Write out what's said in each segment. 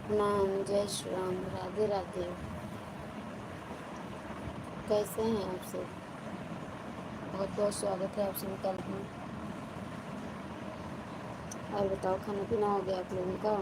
प्रणाम, जय श्री राम, राधे राधे। कैसे हैं आप सब? बहुत बहुत स्वागत है आप सभी का में। और बताओ, खाना पीना हो गया आप लोगों का?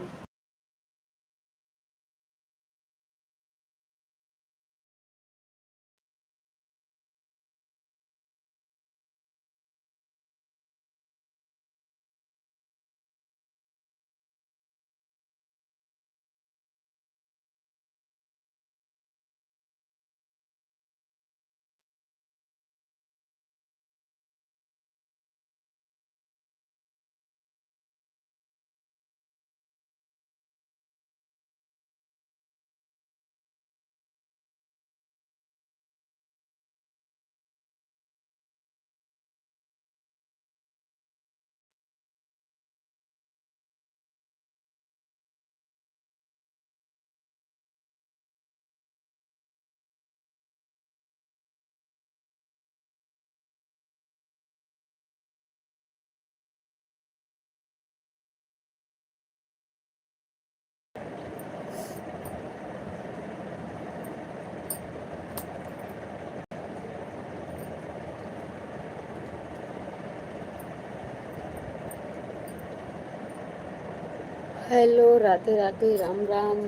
हेलो, राधे राधे, राम राम।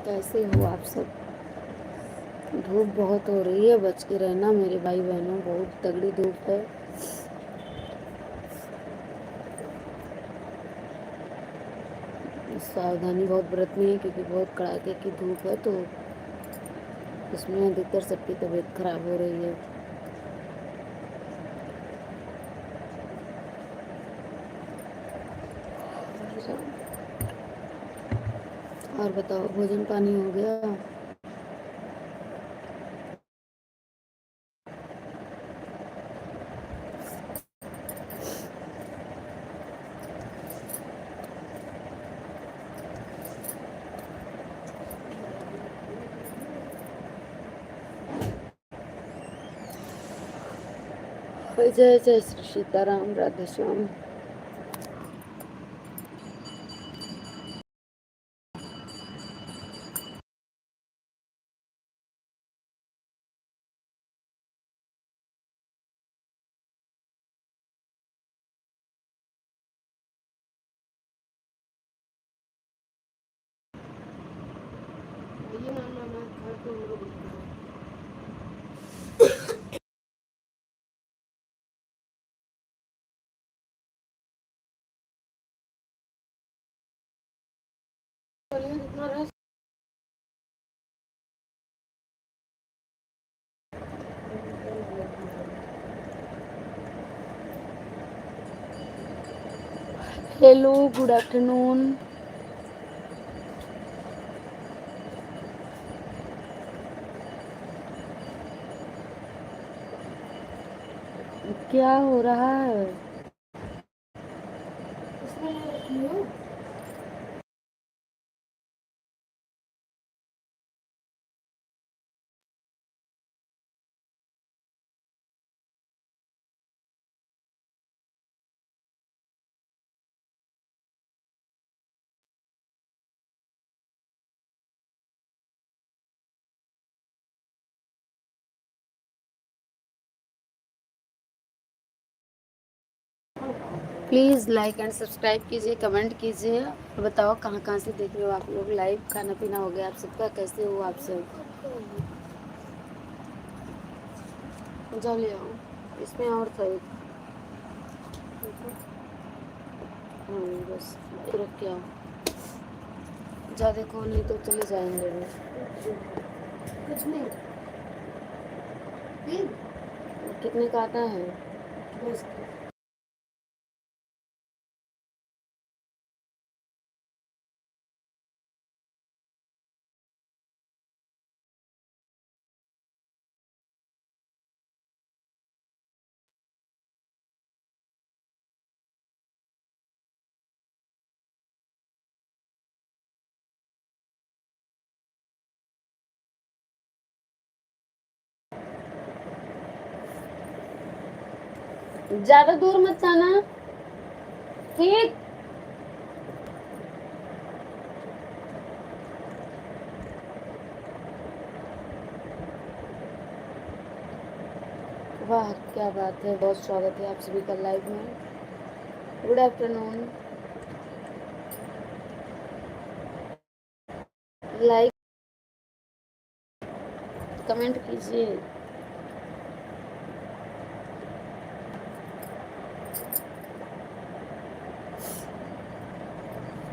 कैसे हो आप सब? धूप बहुत हो रही है, बच के रहना मेरे भाई बहनों, बहुत तगड़ी धूप है। सावधानी बहुत बरतनी है क्योंकि बहुत कड़ाके की धूप है, तो इसमें अधिकतर सबकी तबीयत खराब हो रही है। और बताओ, भोजन पानी हो गया? जय जय Shri Sitaram, Radhe Shyam. Hello, good afternoon. क्या हो रहा है? प्लीज़ लाइक एंड सब्सक्राइब कीजिए, कमेंट कीजिए। बताओ कहाँ कहाँ से देख रहे हो आप लोग लाइव? खाना पीना हो गया आप सबका? कैसे हो आप सब? जाओ ले आओ, इसमें और था एक। हाँ, बस रख के आओ। ज़्यादा खोल नहीं तो चले जाएंगे वो। कुछ नहीं। कितने का आता है? ज़्यादा दूर मत जाना, ठीक? वाह क्या बात है, बहुत स्वागत है आप सभी का लाइव में। Good afternoon. लाइक कमेंट कीजिए।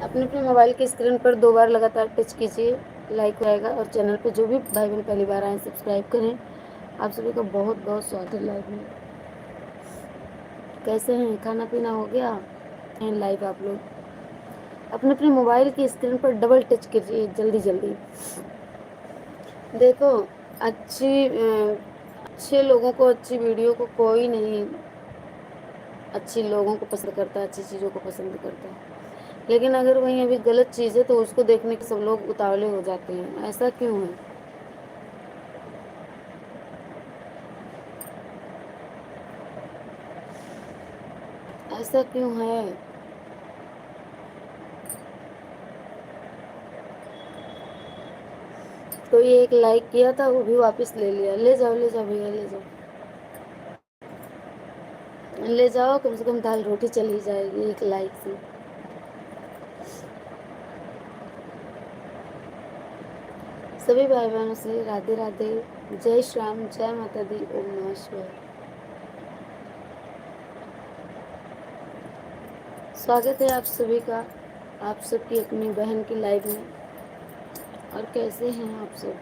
अपने अपने मोबाइल की स्क्रीन पर 2 बार लगातार टच कीजिए, लाइक हो जाएगा। और चैनल पे जो भी भाई बहन पहली बार आए सब्सक्राइब करें। आप सभी का बहुत बहुत स्वागत है लाइव में। कैसे हैं, खाना पीना हो गया? हैं लाइव आप लोग अपने अपने मोबाइल की स्क्रीन पर डबल टच कीजिए जल्दी जल्दी। देखो, अच्छे लोगों को, अच्छी वीडियो को कोई नहीं अच्छी लोगों को पसंद करता है, अच्छी चीज़ों को पसंद करता है। लेकिन अगर वहीं अभी गलत चीज़ है तो उसको देखने के सब लोग उतावले हो जाते हैं। ऐसा क्यों है? ऐसा क्यों है? कोई एक लाइक किया था वो भी वापस ले लिया। ले जाओ ले जाओ भैया, ले जाओ ले जाओ, कम से कम दाल रोटी चली जाएगी एक लाइक से। सभी भाई बहनों से राधे राधे, जय श्री राम, जय माता दी, ओम नमः शिवाय। स्वागत है आप सभी का, आप सबकी अपनी बहन की लाइव में। और कैसे हैं आप सब?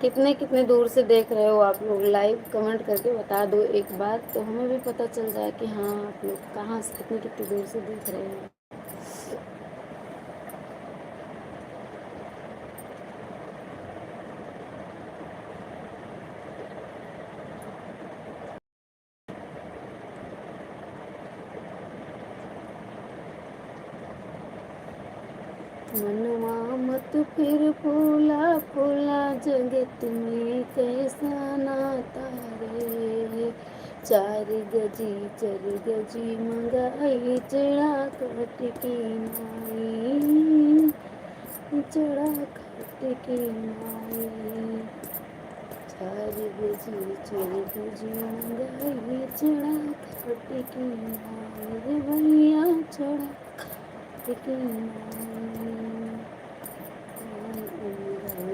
कितने कितने दूर से देख रहे हो आप लोग लाइव? कमेंट करके बता दो एक बार, तो हमें भी पता चल जाए कि हाँ आप लोग कहाँ से कितने कितने दूर से देख रहे हैं। मनवा मत फिर फूला फूला, जगत में कैसा नाता रे। चार गजी चर गजी मंगाई, चढ़ा कट की नाई, चढ़ा कट की नाई। चार गजी चर गजी मंगाई, चढ़ा कट की नाई रे भैया, चढ़ा कट की नाई।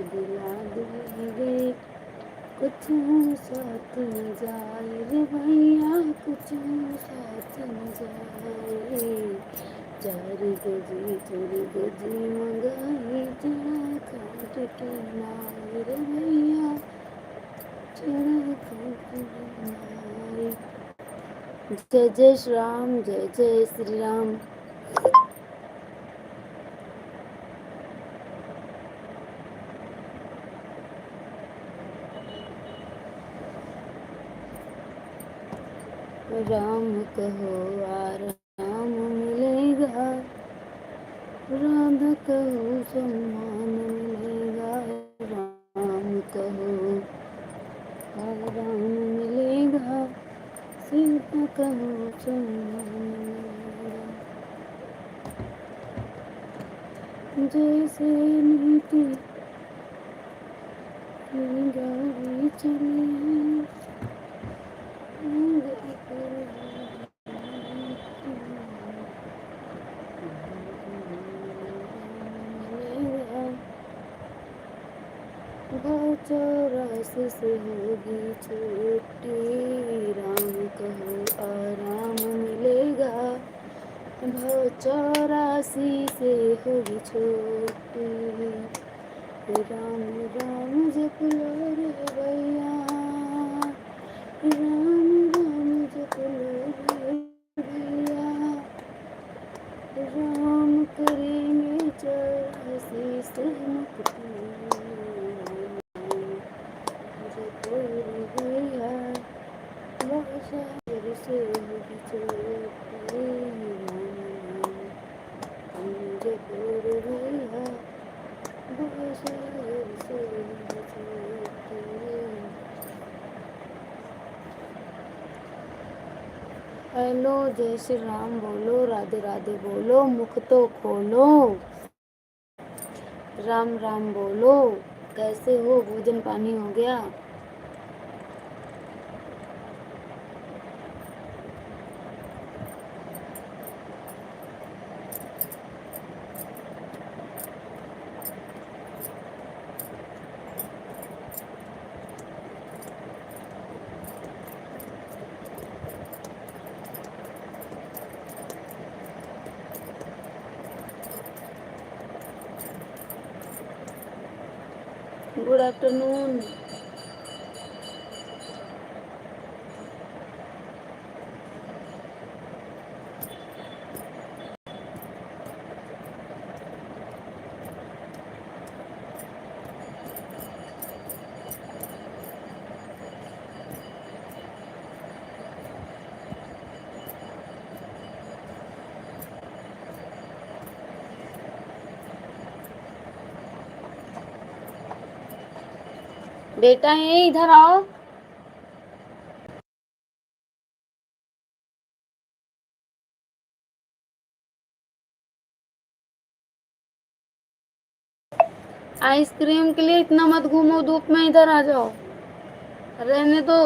दिला दे कुछ साथ न जाए रे भैया, कुछ साथ न जाए। चार गजी चोरी गजी मंगाई, चढ़ा काट के नाई रे भैया, चढ़ा काट के नाई। जय जय श्री राम, जय जय श्री राम। राम कहो आराम मिलेगा, राधा कहो सम्मान मिलेगा। राम कहो आराम मिलेगा, सीता कहो सम्मान मिलेगा। जैसे नीति गाड़ी चले, चौरासी से होगी छुट्टी, राम कहो आराम मिलेगा। भाव 84 से होगी छुट्टी, राम राम जप लो रे भैया, राम राम जप लो रे भैया। राम करेंगे 84 से मुक्ति, जप रे भैया, बहुत से होगी छुट्टी। जप रे भैया, बहुत से होगी छुट्टी। हेलो, जय श्री राम बोलो, राधे राधे बोलो, मुख तो खोलो। राम राम बोलो, कैसे हो? भोजन पानी हो गया? Good afternoon. बेटा है, इधर आओ। आइसक्रीम के लिए इतना मत घूमो धूप में, इधर आ जाओ, रहने दो।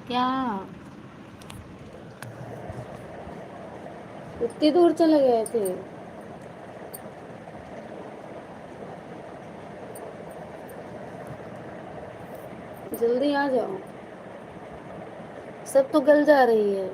क्या इतनी दूर चले गए थे? जल्दी आ जाओ, सब तो गल जा रही है।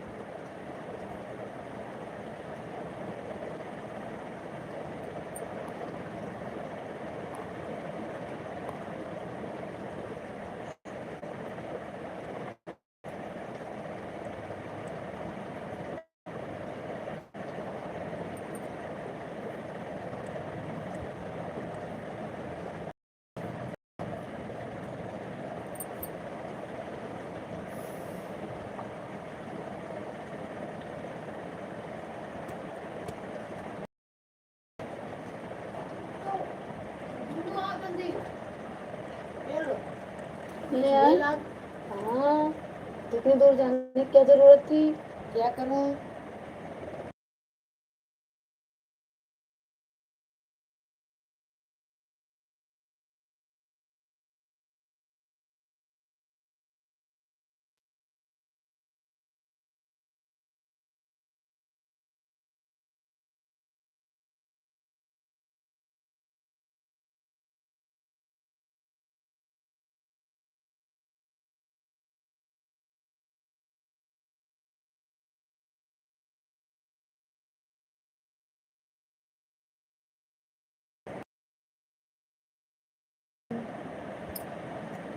ले आ। इतनी दूर जाने की क्या ज़रूरत थी? क्या करूँ?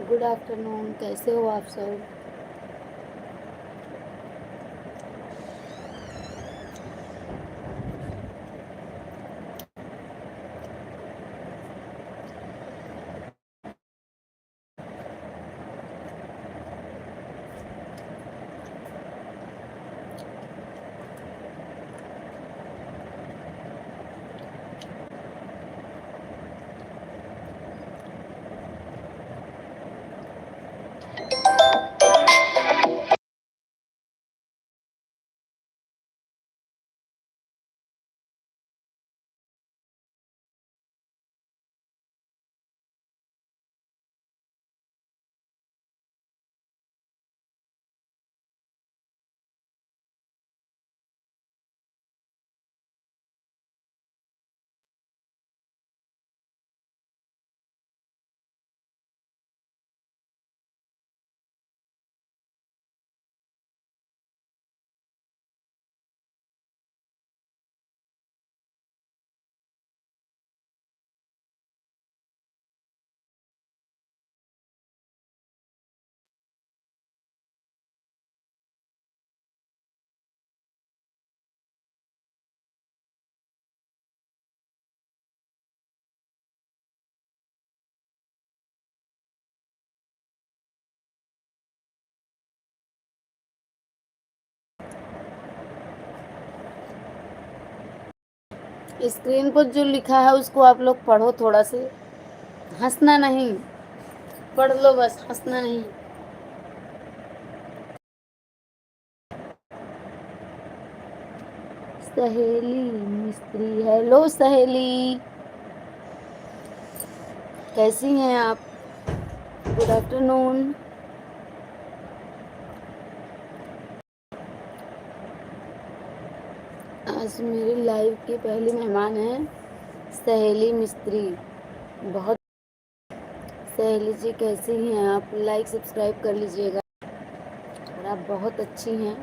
गुड आफ्टरनून, कैसे हो आप सब? स्क्रीन पर जो लिखा है उसको आप लोग पढ़ो थोड़ा से, हंसना नहीं। पढ़ लो बस, हंसना नहीं। सहेली मिस्त्री, हेलो सहेली, कैसी हैं आप? Good afternoon. आज मेरी लाइव की पहली मेहमान है सहेली मिस्त्री। बहुत सहेली जी कैसी हैं आप? लाइक सब्सक्राइब कर लीजिएगा और आप बहुत अच्छी हैं।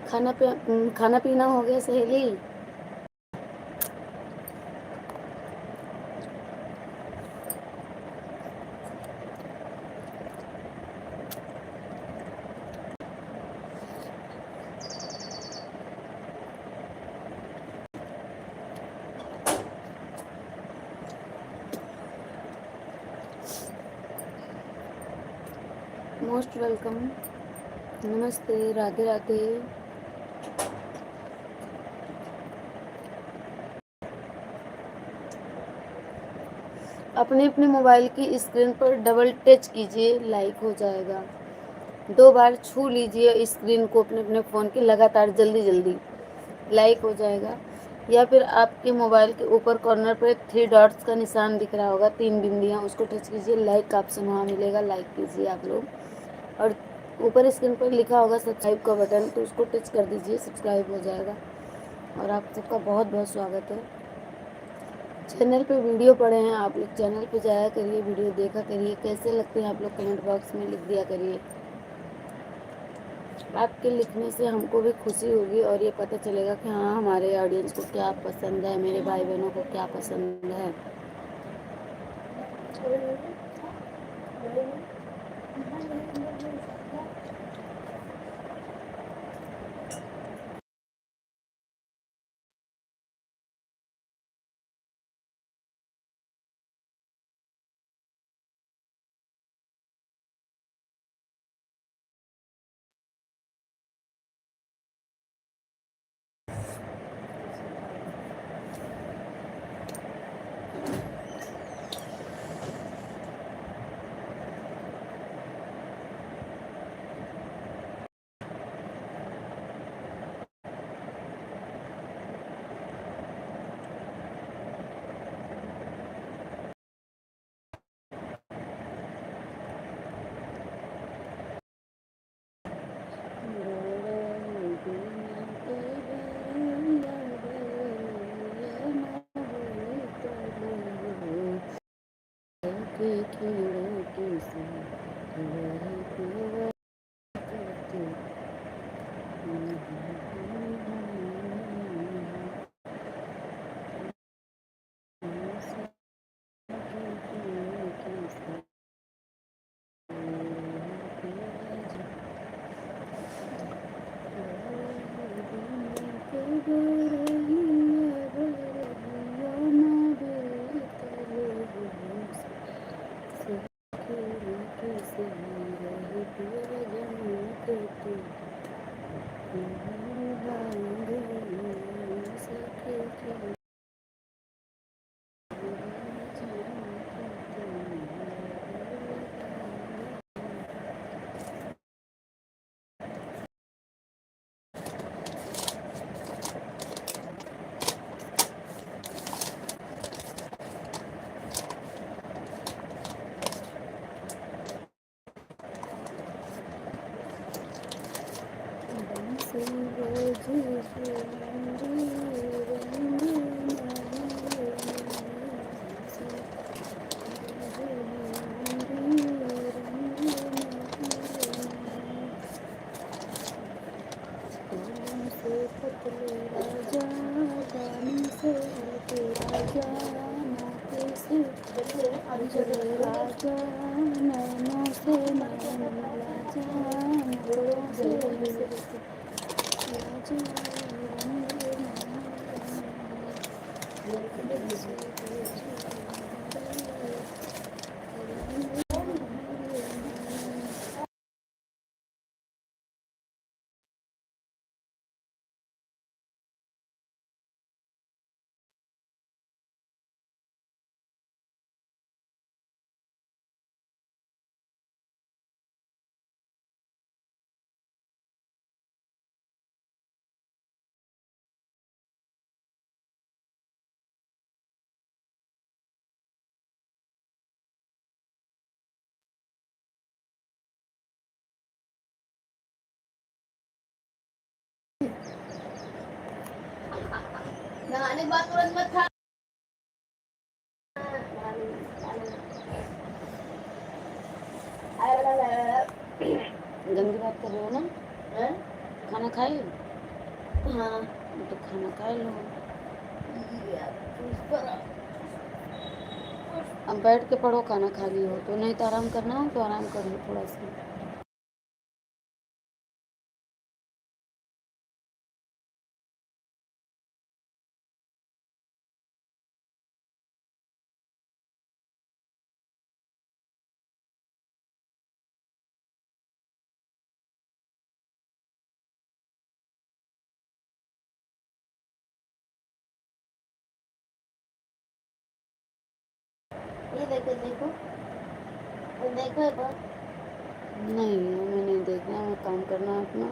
खाना पीना हो गया सहेली? Most welcome. नमस्ते, राधे राधे। अपने अपने मोबाइल की स्क्रीन पर डबल टच कीजिए, लाइक हो जाएगा। 2 बार छू लीजिए स्क्रीन को अपने अपने फ़ोन की लगातार, जल्दी जल्दी लाइक हो जाएगा। या फिर आपके मोबाइल के ऊपर कॉर्नर पर एक 3 डॉट्स का निशान दिख रहा होगा, 3 बिंदियाँ, उसको टच कीजिए, लाइक का ऑप्शन वहाँ मिलेगा, लाइक कीजिए आप लोग। और ऊपर स्क्रीन पर लिखा होगा सब्सक्राइब का बटन, तो उसको टच कर दीजिए, सब्सक्राइब हो जाएगा। और आप सबका बहुत बहुत स्वागत है। चैनल पे वीडियो पड़े हैं, आप लोग चैनल पे जाया करिए, वीडियो देखा करिए, कैसे लगते हैं आप लोग कमेंट बॉक्स में लिख दिया करिए। आपके लिखने से हमको भी खुशी होगी और ये पता चलेगा कि हाँ, हमारे ऑडियंस को क्या पसंद है, मेरे भाई बहनों को क्या पसंद है। की खिड़की से वही पिया करती राजा नैनों से नैन मिला जा नैनों से नहाने के बाद तुरंत मत खा। गंदी बात कर रहे हो ना? है? खाना खाए? हाँ तो खाना खा लो। अब बैठ के पढ़ो, खाना खा ली हो तो, नहीं तो आराम करना हो तो आराम कर लो थोड़ा सा। ये देखो देखो देखो। नहीं हमें नहीं देखना, हमें काम करना है अपना।